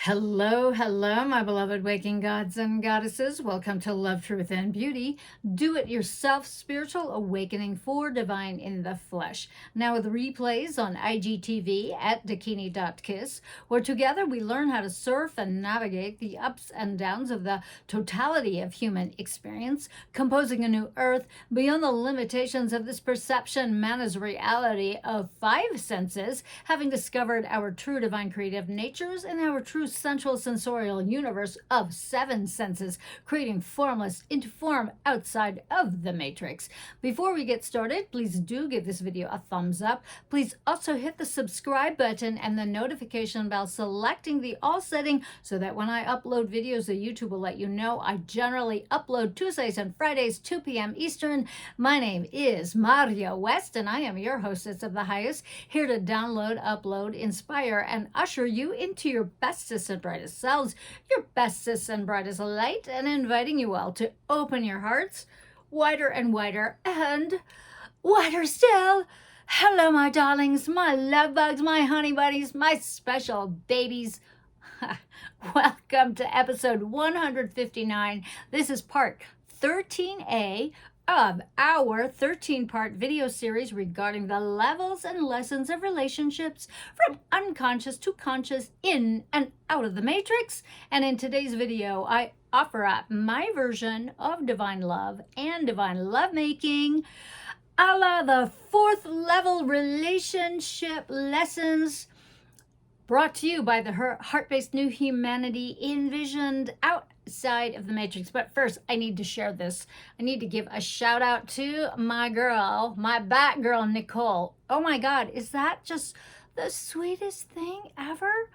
Hello, hello, my beloved waking gods and goddesses. Welcome to Love, Truth, and Beauty. Do-it-yourself spiritual awakening for divine in the flesh. Now with replays on IGTV at dakini.kiss, where together we learn how to surf and navigate the ups and downs of the totality of human experience, composing a new earth beyond the limitations of this perception man's reality of five senses, having discovered our true divine creative natures and our true central sensorial universe of seven senses, creating formless into form outside of the matrix. Before we get started, please do give this video a thumbs up. Please also hit the subscribe button and the notification bell, selecting the all setting so that when I upload videos, the YouTube will let you know. I generally upload Tuesdays and Fridays, 2 p.m. Eastern. My name is Maria West, and I am your hostess of the highest, here to download, upload, inspire, and usher you into your bestest and brightest selves, your bestest and brightest light, and inviting you all to open your hearts wider and wider and wider still. Hello, my darlings, my love bugs, my honey bunnies, my special babies. Welcome to episode 159. This is part 13A of our 13-part video series regarding the levels and lessons of relationships from unconscious to conscious, in and out of the matrix. And in today's video, I offer up my version of divine love and divine lovemaking, a la the fourth level relationship lessons, brought to you by the heart-based new humanity envisioned outside of the matrix. But first, I need to share this. I need to give a shout out to my girl, my Batgirl, Nicole. Oh my God, is that just the sweetest thing ever?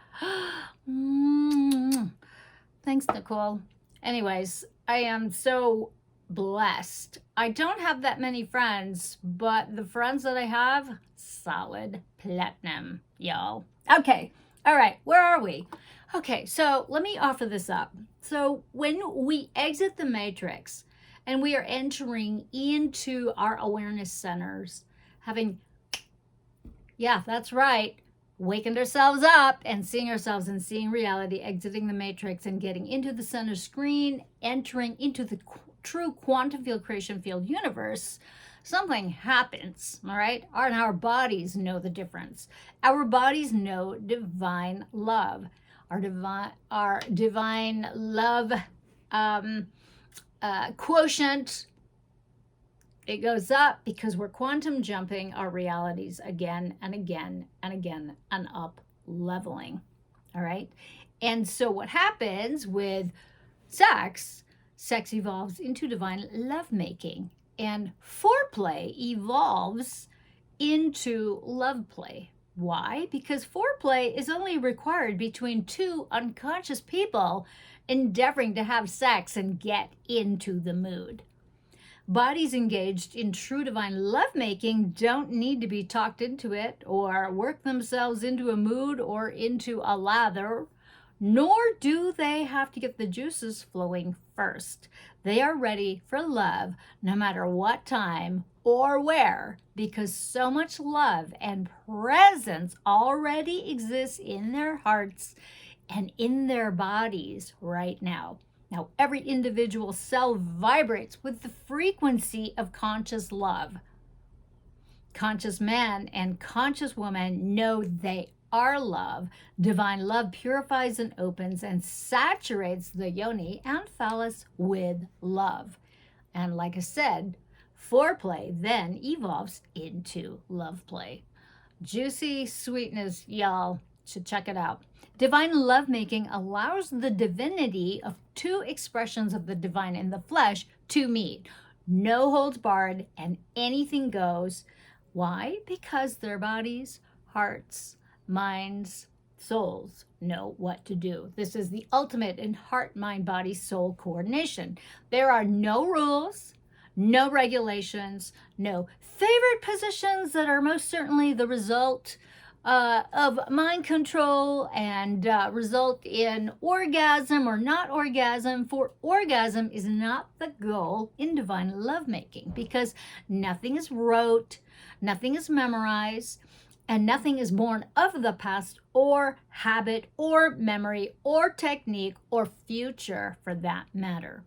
Thanks, Nicole. Anyways, I am so blessed. I don't have that many friends, but the friends that I have, solid platinum, y'all. Okay, all right, where are we? Okay, so let me offer this up. So when we exit the matrix and we are entering into our awareness centers, having, yeah, that's right, wakened ourselves up and seeing ourselves and seeing reality, exiting the matrix and getting into the center screen, entering into the true quantum field creation field universe, something happens, all right? Our bodies know the difference. Our bodies know divine love. Our divine love quotient, it goes up because we're quantum jumping our realities again and again and again and up leveling, all right? And so what happens with sex evolves into divine lovemaking, and foreplay evolves into love play. Why? Because foreplay is only required between two unconscious people endeavoring to have sex and get into the mood. Bodies engaged in true divine lovemaking don't need to be talked into it or work themselves into a mood or into a lather, nor do they have to get the juices flowing first. They are ready for love no matter what time or where, because so much love and presence already exists in their hearts and in their bodies right now. Now, every individual cell vibrates with the frequency of conscious love. Conscious man and conscious woman know they are love. Divine love purifies and opens and saturates the yoni and phallus with love. And like I said, foreplay then evolves into love play. Juicy sweetness, y'all should check it out. Divine lovemaking allows the divinity of two expressions of the divine in the flesh to meet. No holds barred and anything goes. Why? Because their bodies, hearts, minds, souls know what to do. This is the ultimate in heart, mind, body, soul coordination. There are no rules, no regulations, no favorite positions that are most certainly the result of mind control and result in orgasm or not orgasm. For orgasm is not the goal in divine lovemaking, because nothing is rote, nothing is memorized. And nothing is born of the past or habit or memory or technique or future for that matter.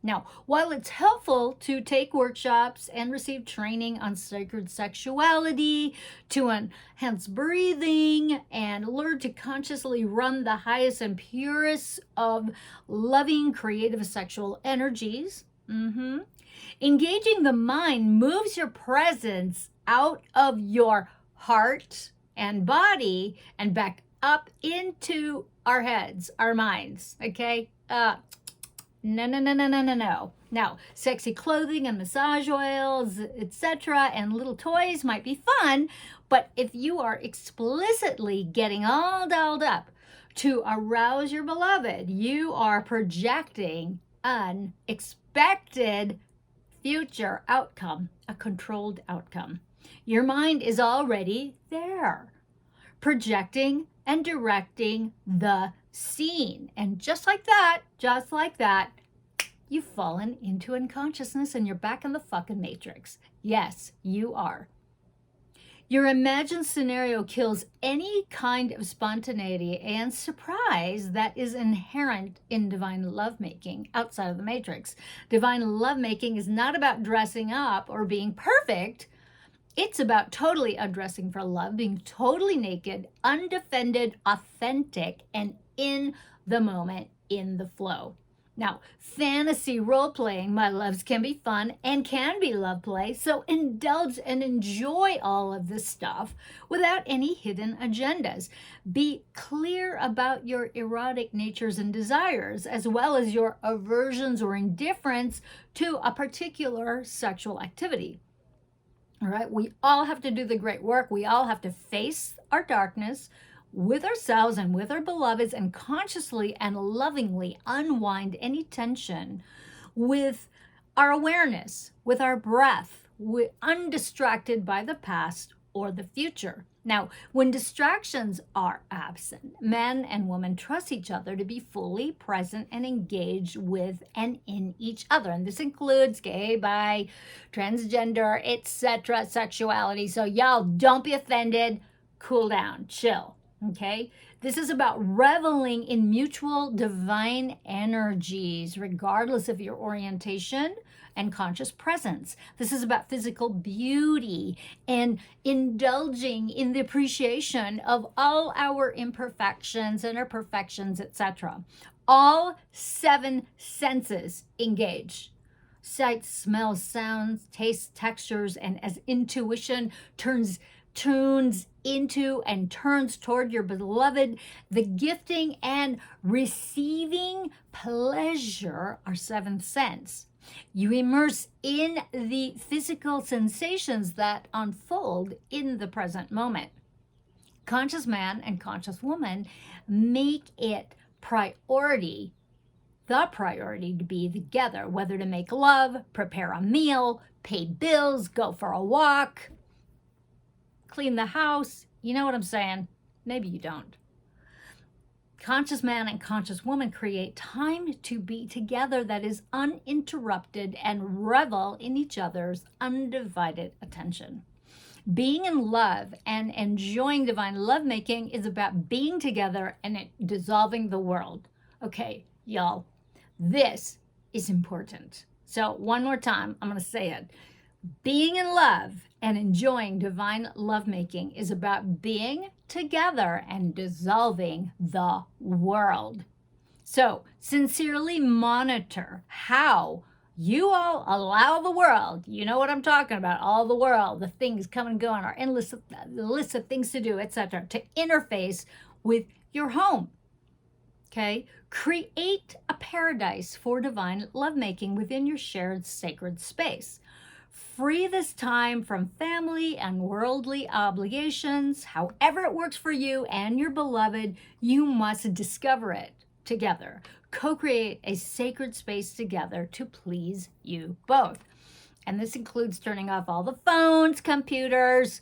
Now, while it's helpful to take workshops and receive training on sacred sexuality, to enhance breathing, and learn to consciously run the highest and purest of loving creative sexual energies, engaging the mind moves your presence out of your heart and body and back up into our heads, our minds, okay? No. Now, sexy clothing and massage oils, etc., and little toys might be fun, but if you are explicitly getting all dolled up to arouse your beloved, you are projecting unexpected future outcome, a controlled outcome. Your mind is already there, projecting and directing the scene. And just like that, you've fallen into unconsciousness and you're back in the fucking matrix. Yes, you are. Your imagined scenario kills any kind of spontaneity and surprise that is inherent in divine lovemaking outside of the matrix. Divine lovemaking is not about dressing up or being perfect. It's about totally undressing for love, being totally naked, undefended, authentic, and in the moment, in the flow. Now, fantasy role-playing, my loves, can be fun and can be love play, so indulge and enjoy all of this stuff without any hidden agendas. Be clear about your erotic natures and desires, as well as your aversions or indifference to a particular sexual activity. All right, we all have to do the great work. We all have to face our darkness with ourselves and with our beloveds and consciously and lovingly unwind any tension with our awareness, with our breath, undistracted by the past or the future. Now, when distractions are absent, men and women trust each other to be fully present and engaged with and in each other. And this includes gay, bi, transgender, etc. sexuality. So y'all don't be offended. Cool down, chill. Okay? This is about reveling in mutual divine energies, regardless of your orientation and conscious presence. This is about physical beauty and indulging in the appreciation of all our imperfections and our perfections, etc. All 7 senses engage. Sight, smells, sounds, tastes, textures, and as intuition tunes into and turns toward your beloved, the gifting and receiving pleasure are 7th sense. You immerse in the physical sensations that unfold in the present moment. Conscious man and conscious woman make it the priority to be together, whether to make love, prepare a meal, pay bills, go for a walk, clean the house. You know what I'm saying? Maybe you don't. Conscious man and conscious woman create time to be together that is uninterrupted and revel in each other's undivided attention. Being in love and enjoying divine lovemaking is about being together and dissolving the world. Okay, y'all, this is important. So one more time, I'm going to say it. Being in love and enjoying divine lovemaking is about being together and dissolving the world. So sincerely monitor how you all allow the world, you know what I'm talking about, all the world, the things come and go, and our endless list of things to do, etc., to interface with your home. Okay? Create a paradise for divine lovemaking within your shared sacred space. Free this time from family and worldly obligations. However it works for you and your beloved, you must discover it together. Co-create a sacred space together to please you both. And this includes turning off all the phones, computers,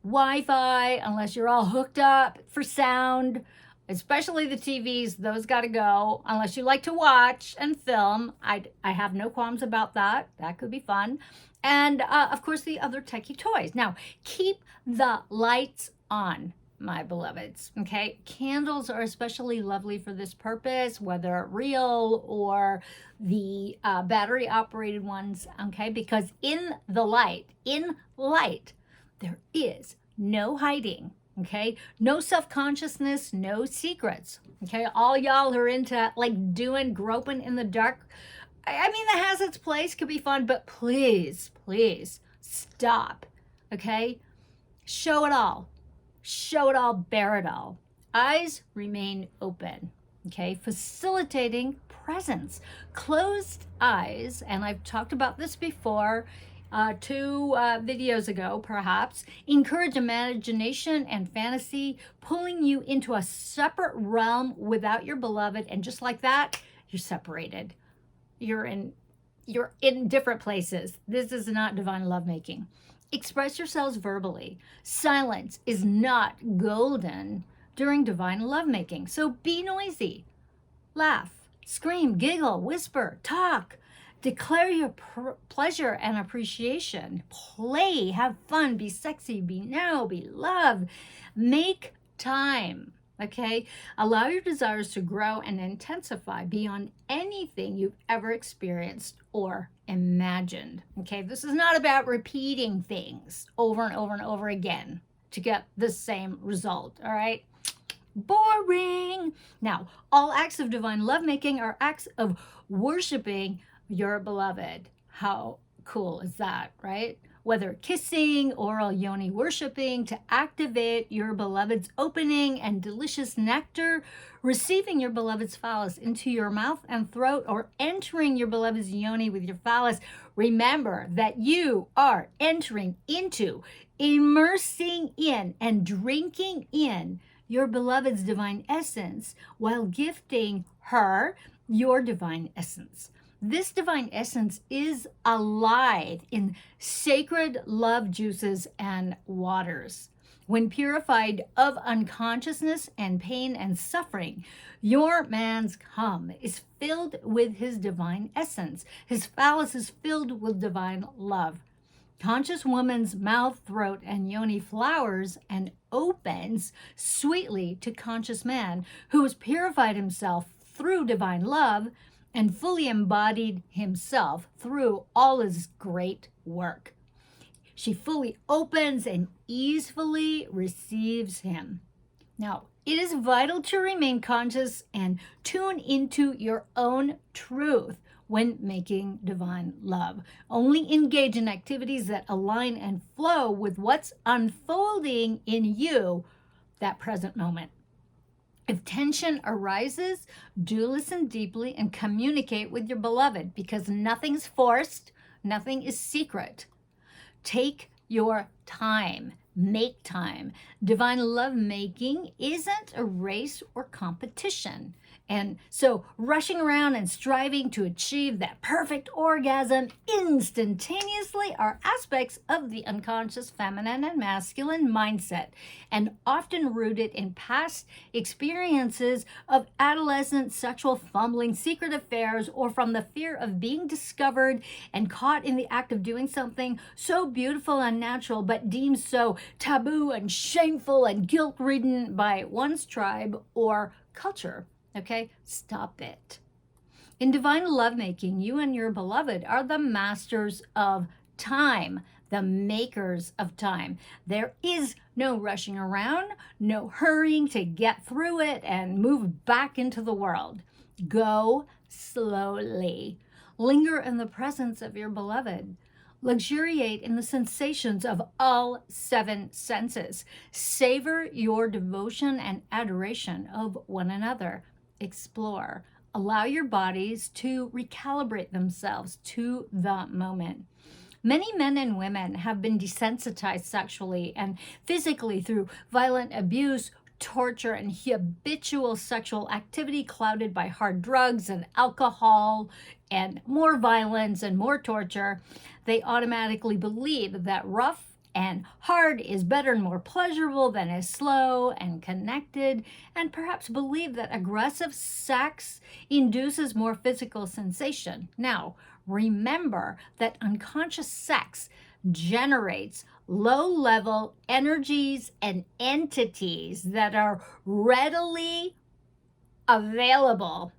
Wi-Fi, unless you're all hooked up for sound, especially the TVs. Those got to go. Unless you like to watch and film, I have no qualms about that. That could be fun. And of course, the other techie toys. Now, keep the lights on, my beloveds. Okay, candles are especially lovely for this purpose, whether real or the battery operated ones. Okay, because in light, there is no hiding. Okay, no self-consciousness, no secrets. Okay, all y'all who are into like doing groping in the dark, I mean, that has its place, could be fun, but please, please stop. Okay, show it all. Show it all, bear it all. Eyes remain open, okay? Facilitating presence. Closed eyes, and I've talked about this before, 2 videos ago, perhaps, encourage imagination and fantasy, pulling you into a separate realm without your beloved, and just like that, you're separated. You're in different places. This is not divine lovemaking. Express yourselves verbally. Silence is not golden during divine lovemaking. So be noisy. Laugh, scream, giggle, whisper, talk. Declare your pleasure and appreciation. Play, have fun, be sexy, be now, be loved. Make time. Okay, allow your desires to grow and intensify beyond anything you've ever experienced or imagined. Okay, this is not about repeating things over and over and over again to get the same result. All right, boring. Now, all acts of divine lovemaking are acts of worshiping your beloved. How cool is that, right? Whether kissing, oral yoni worshiping to activate your beloved's opening and delicious nectar, receiving your beloved's phallus into your mouth and throat, or entering your beloved's yoni with your phallus, remember that you are entering into, immersing in, and drinking in your beloved's divine essence while gifting her your divine essence. This divine essence is alive in sacred love juices and waters. When purified of unconsciousness and pain and suffering, your man's cum is filled with his divine essence. His phallus is filled with divine love. Conscious woman's mouth, throat, and yoni flowers and opens sweetly to conscious man who has purified himself through divine love and fully embodied himself through all his great work. She fully opens and easily receives him. Now, it is vital to remain conscious and tune into your own truth when making divine love. Only engage in activities that align and flow with what's unfolding in you that present moment. If tension arises, do listen deeply and communicate with your beloved, because nothing's forced, nothing is secret. Take your time. Make time. Divine lovemaking isn't a race or competition. And so rushing around and striving to achieve that perfect orgasm instantaneously are aspects of the unconscious feminine and masculine mindset, and often rooted in past experiences of adolescent sexual fumbling, secret affairs, or from the fear of being discovered and caught in the act of doing something so beautiful and natural, but deemed so taboo and shameful and guilt-ridden by one's tribe or culture. Okay, stop it. In divine lovemaking, you and your beloved are the masters of time, the makers of time. There is no rushing around, no hurrying to get through it and move back into the world. Go slowly. Linger in the presence of your beloved. Luxuriate in the sensations of all 7 senses. Savor your devotion and adoration of one another. Explore. Allow your bodies to recalibrate themselves to the moment. Many men and women have been desensitized sexually and physically through violent abuse, torture, and habitual sexual activity clouded by hard drugs and alcohol and more violence and more torture. They automatically believe that rough and hard is better and more pleasurable than is slow and connected, and perhaps believe that aggressive sex induces more physical sensation. Now, remember that unconscious sex generates low-level energies and entities that are readily available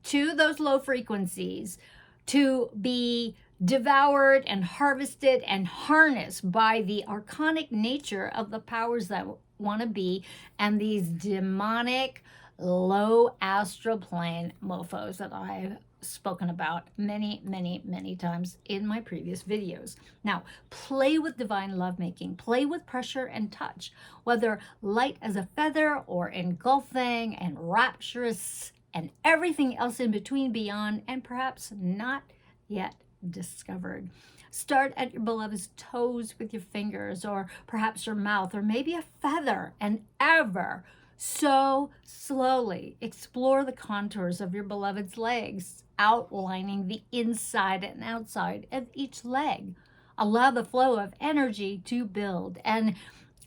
to those low frequencies to be devoured and harvested and harnessed by the archonic nature of the powers that want to be and these demonic low astral plane mofos that I've spoken about many, many, many times in my previous videos. Now, play with divine lovemaking. Play with pressure and touch, whether light as a feather or engulfing and rapturous and everything else in between, beyond, and perhaps not yet discovered. Start at your beloved's toes with your fingers, or perhaps your mouth, or maybe a feather, and ever so slowly explore the contours of your beloved's legs, outlining the inside and outside of each leg. Allow the flow of energy to build and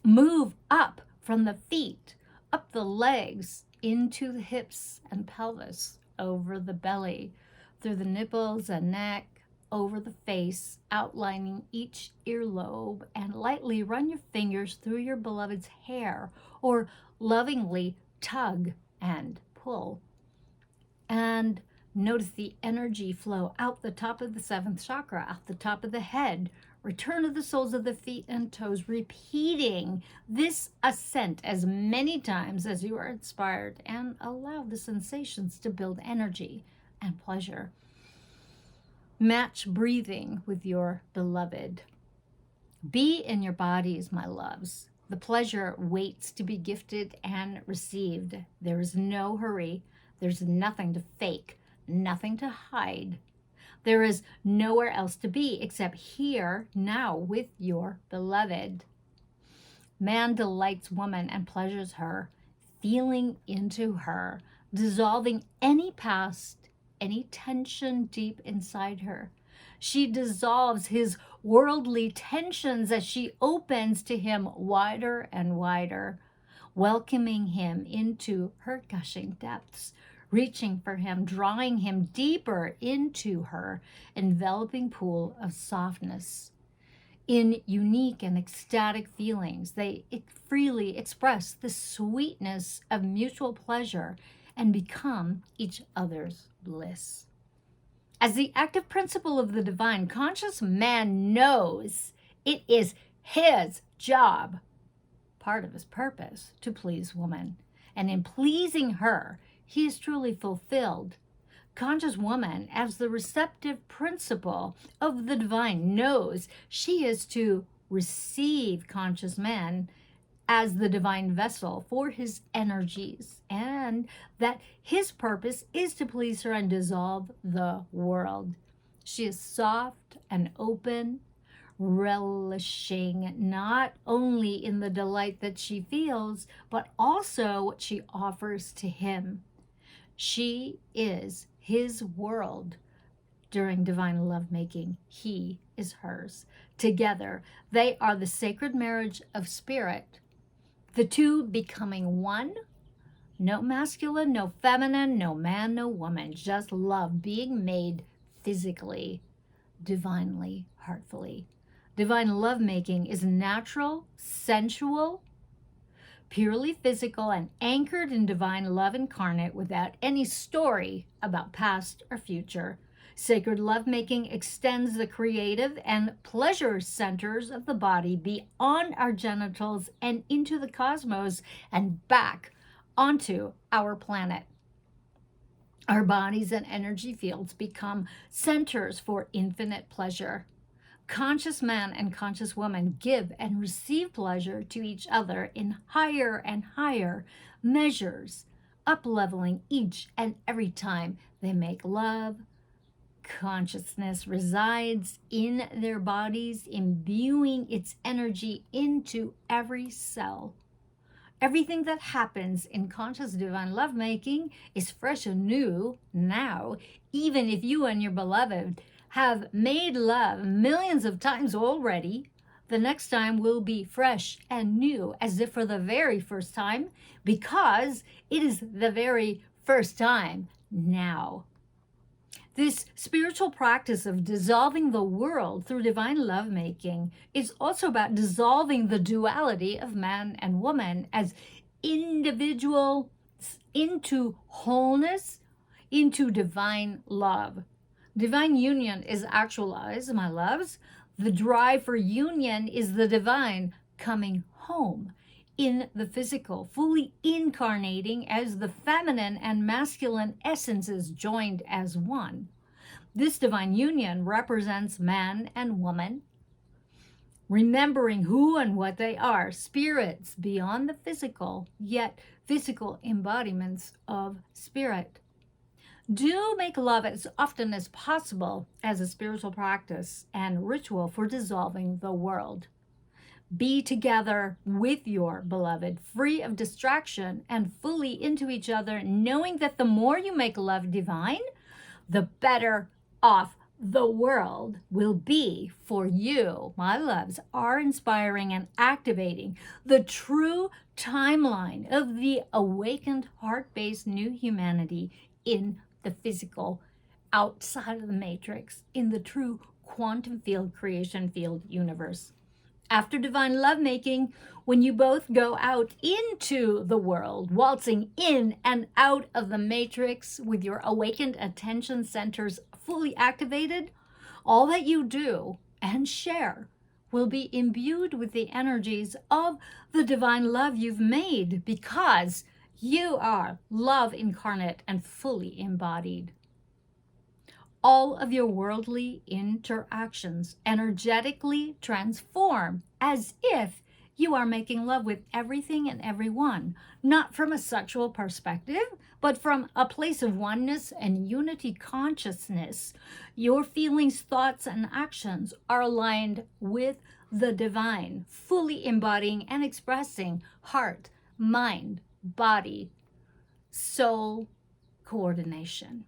move up from the feet, up the legs, into the hips and pelvis, over the belly, through the nipples and neck, over the face, outlining each earlobe, and lightly run your fingers through your beloved's hair, or lovingly tug and pull. And notice the energy flow out the top of the seventh chakra, out the top of the head. Return to the soles of the feet and toes, repeating this ascent as many times as you are inspired, and allow the sensations to build energy and pleasure. Match breathing with your beloved. Be in your bodies, my loves. The pleasure waits to be gifted and received. There is no hurry. There's nothing to fake, nothing to hide. There is nowhere else to be except here, now, with your beloved. Man delights woman and pleasures her, feeling into her, dissolving any past, any tension deep inside her. She dissolves his worldly tensions as she opens to him wider and wider, welcoming him into her gushing depths, reaching for him, drawing him deeper into her enveloping pool of softness. In unique and ecstatic feelings, they freely express the sweetness of mutual pleasure and become each other's bliss. As the active principle of the divine, conscious man knows it is his job, part of his purpose, to please woman. And in pleasing her, he is truly fulfilled. Conscious woman, as the receptive principle of the divine, knows she is to receive conscious man as the divine vessel for his energies, and that his purpose is to please her and dissolve the world. She is soft and open, relishing not only in the delight that she feels, but also what she offers to him. She is his world. During divine lovemaking, he is hers. Together, they are the sacred marriage of spirit, the two becoming one. No masculine, no feminine, no man, no woman, just love being made physically, divinely, heartfully. Divine lovemaking is natural, sensual, purely physical, and anchored in divine love incarnate without any story about past or future. Sacred lovemaking extends the creative and pleasure centers of the body beyond our genitals and into the cosmos and back onto our planet. Our bodies and energy fields become centers for infinite pleasure. Conscious man and conscious woman give and receive pleasure to each other in higher and higher measures, up-leveling each and every time they make love. Consciousness resides in their bodies, imbuing its energy into every cell. Everything that happens in conscious divine lovemaking is fresh and new now, even if you and your beloved have made love millions of times already. The next time will be fresh and new, as if for the very first time, because it is the very first time now. This spiritual practice of dissolving the world through divine lovemaking is also about dissolving the duality of man and woman as individuals into wholeness, into divine love. Divine union is actualized, my loves. The drive for union is the divine coming home in the physical, fully incarnating as the feminine and masculine essences joined as one. This divine union represents man and woman, remembering who and what they are, spirits beyond the physical, yet physical embodiments of spirit. Do make love as often as possible as a spiritual practice and ritual for dissolving the world. Be together with your beloved, free of distraction and fully into each other, knowing that the more you make love divine, the better off the world will be for you. My loves are inspiring and activating the true timeline of the awakened, heart-based new humanity in the physical, outside of the matrix, in the true quantum field, creation field universe. After divine lovemaking, when you both go out into the world, waltzing in and out of the matrix with your awakened attention centers fully activated, all that you do and share will be imbued with the energies of the divine love you've made, because you are love incarnate and fully embodied. All of your worldly interactions energetically transform as if you are making love with everything and everyone, not from a sexual perspective, but from a place of oneness and unity consciousness. Your feelings, thoughts, and actions are aligned with the divine, fully embodying and expressing heart, mind, body, soul coordination.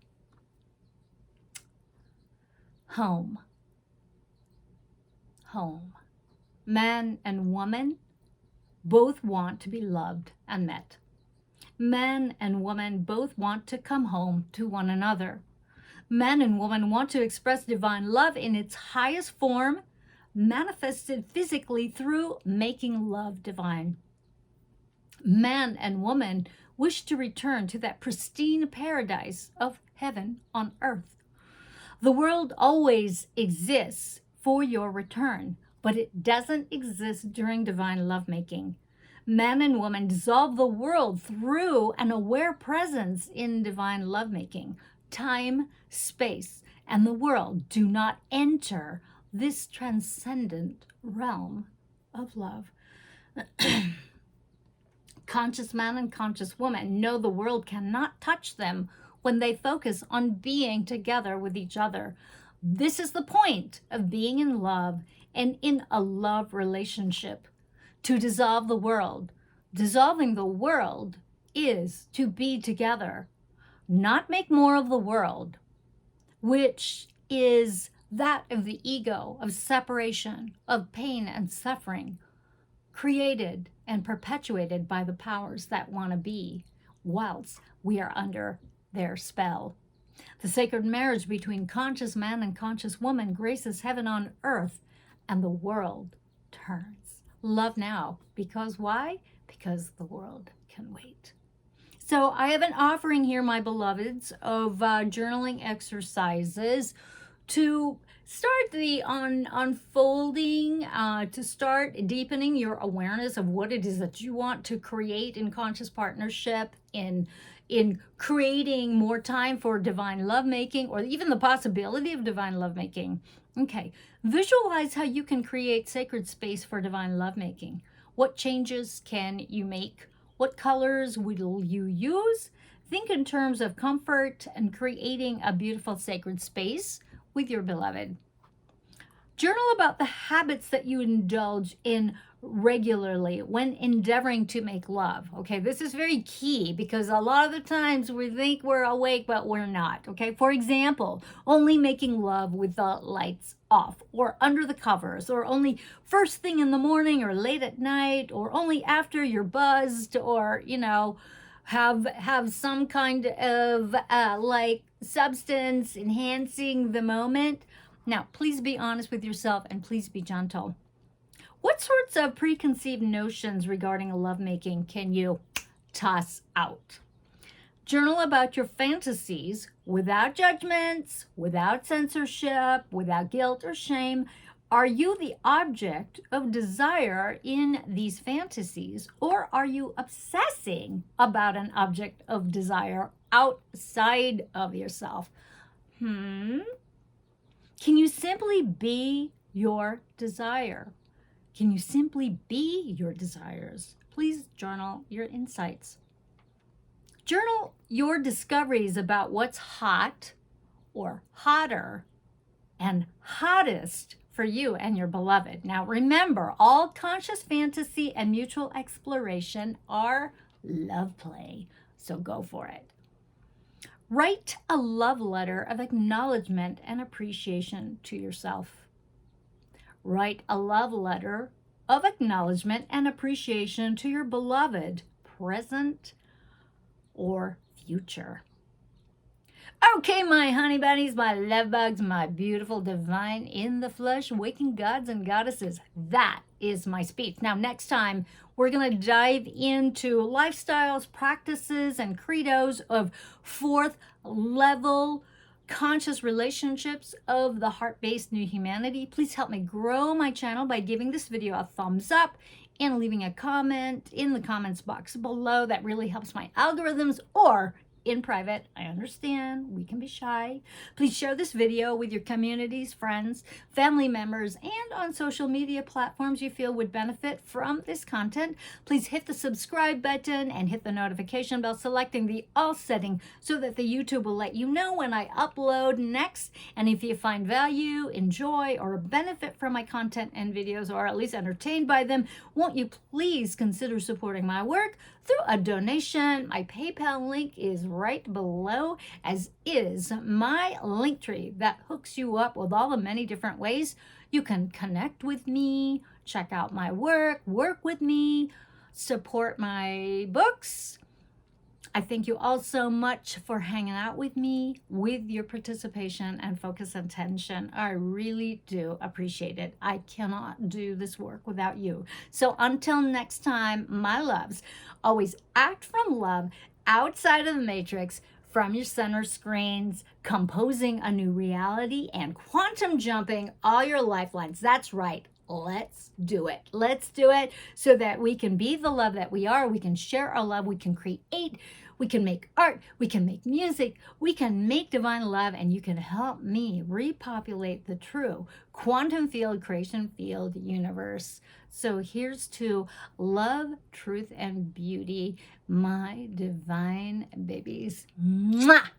Home. Home. Man and woman both want to be loved and met. Man and woman both want to come home to one another. Man and woman want to express divine love in its highest form, manifested physically through making love divine. Man and woman wish to return to that pristine paradise of heaven on earth. The world always exists for your return, but it doesn't exist during divine lovemaking. Man and woman dissolve the world through an aware presence in divine lovemaking. Time, space, and the world do not enter this transcendent realm of love. Conscious man and conscious woman know the world cannot touch them when they focus on being together with each other. This is the point of being in love and in a love relationship, to dissolve the world. Dissolving the world is to be together, not make more of the world, which is that of the ego, of separation, of pain and suffering, created and perpetuated by the powers that want to be, whilst we are under their spell. The sacred marriage between conscious man and conscious woman graces heaven on earth, and the world turns. Love now. Because why? Because the world can wait. So I have an offering here, my beloveds, of journaling exercises to start the unfolding, to start deepening your awareness of what it is that you want to create in conscious partnership, in creating more time for divine lovemaking, or even the possibility of divine lovemaking. Okay, visualize how you can create sacred space for divine lovemaking. What changes can you make? What colors will you use? Think in terms of comfort and creating a beautiful sacred space with your beloved. Journal about the habits that you indulge in regularly when endeavoring to make love. Okay, this is very key because a lot of the times we think we're awake, but we're not. Okay, for example, only making love with the lights off, or under the covers, or only first thing in the morning or late at night, or only after you're buzzed, or, you know, have some kind of like substance enhancing the moment. Now, please be honest with yourself and please be gentle. What sorts of preconceived notions regarding lovemaking can you toss out? Journal about your fantasies without judgments, without censorship, without guilt or shame. Are you the object of desire in these fantasies, or are you obsessing about an object of desire outside of yourself? Can you simply be your desire? Can you simply be your desires? Please journal your insights. Journal your discoveries about what's hot or hotter and hottest for you and your beloved. Now remember, all conscious fantasy and mutual exploration are love play, so go for it. Write a love letter of acknowledgement and appreciation to yourself. Write a love letter of acknowledgement and appreciation to your beloved, present or future. Okay, my honey bunnies, my love bugs, my beautiful divine in the flesh, waking gods and goddesses. That is my speech. Now, next time, we're going to dive into lifestyles, practices, and credos of fourth level conscious relationships of the heart-based new humanity. Please help me grow my channel by giving this video a thumbs up and leaving a comment in the comments box below. That really helps my algorithms, or in private, I understand we can be shy. Please share this video with your communities, friends, family members, and on social media platforms you feel would benefit from this content. Please hit the subscribe button and hit the notification bell, selecting the all setting so that the YouTube will let you know when I upload next. And if you find value, enjoy, or benefit from my content and videos, or at least entertained by them, won't you please consider supporting my work through a donation? My PayPal link is right below, as is my link tree that hooks you up with all the many different ways you can connect with me, check out my work with me, support my books. I thank you all so much for hanging out with me, with your participation and focus and attention. I really do appreciate it. I cannot do this work without you. So until next time, my loves, always act from love, outside of the matrix, from your center screens, composing a new reality and quantum jumping all your lifelines. That's right. Let's do it. Let's do it so that we can be the love that we are. We can share our love. We can create. We can make art. We can make music. We can make divine love. And you can help me repopulate the true quantum field, creation field universe. So here's to love, truth, and beauty, my divine babies. Mwah!